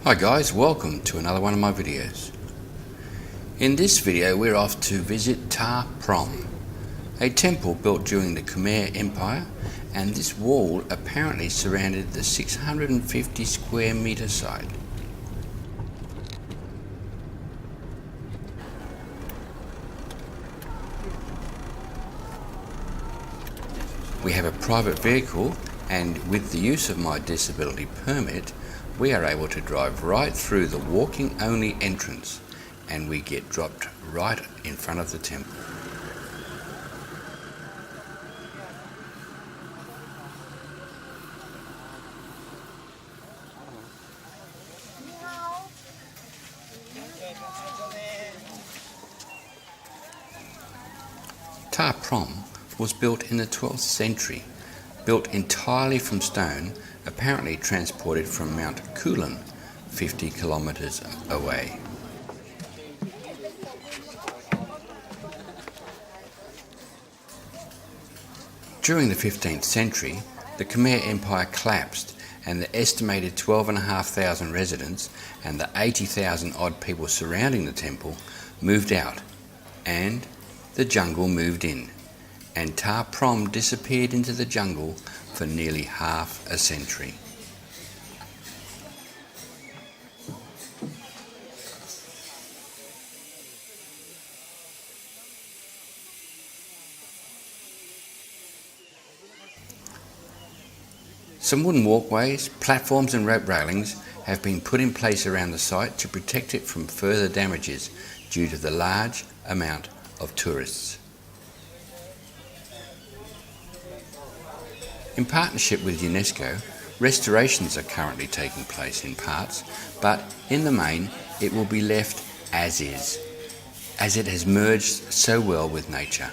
Hi guys, welcome to another one of my videos. In this video we're off to visit Ta Prohm, a temple built during the Khmer Empire, and this wall apparently surrounded the 650 square metre site. We have a private vehicle, and with the use of my disability permit we are able to drive right through the walking only entrance, and we get dropped right in front of the temple. Ta Prohm was built in the 12th century, built entirely from stone, apparently transported from Mount Kulan, 50 kilometres away. During the 15th century, the Khmer Empire collapsed, and the estimated 12,500 residents and the 80,000 odd people surrounding the temple moved out, and the jungle moved in, and Ta Prohm disappeared into the jungle for nearly half a century. Some wooden walkways, platforms and rope railings have been put in place around the site to protect it from further damages due to the large amount of tourists. In partnership with UNESCO, restorations are currently taking place in parts, but in the main it will be left as is, as it has merged so well with nature,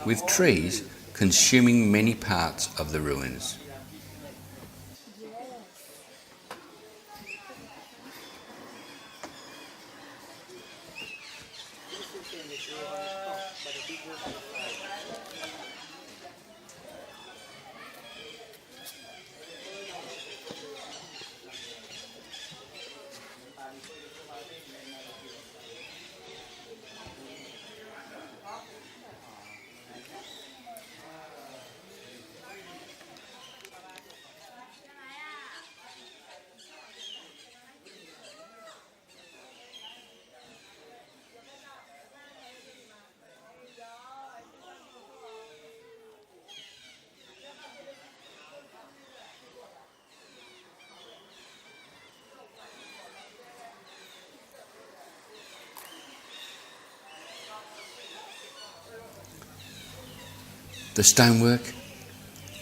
with trees consuming many parts of the ruins. The stonework,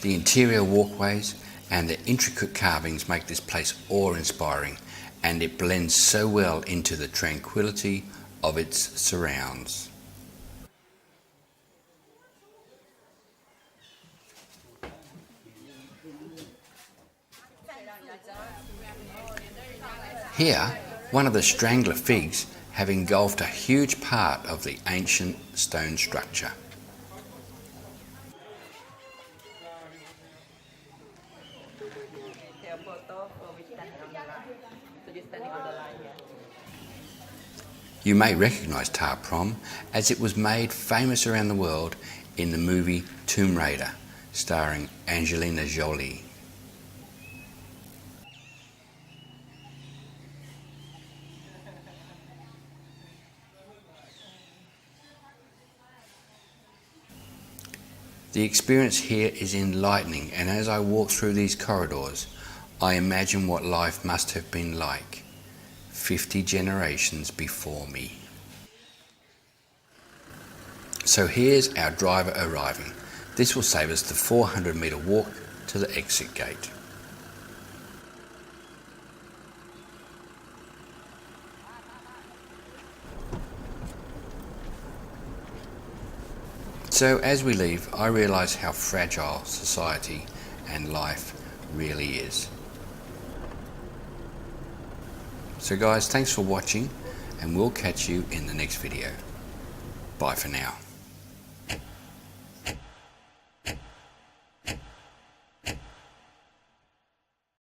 the interior walkways and the intricate carvings make this place awe-inspiring, and it blends so well into the tranquility of its surrounds. Here, one of the strangler figs have engulfed a huge part of the ancient stone structure. You may recognise Ta Prohm as it was made famous around the world in the movie Tomb Raider, starring Angelina Jolie. The experience here is enlightening, and as I walk through these corridors, I imagine what life must have been like 50 generations before me. So here's our driver arriving. This will save us the 400-metre walk to the exit gate. So as we leave, I realise how fragile society and life really is. So guys, thanks for watching, and we'll catch you in the next video. Bye for now.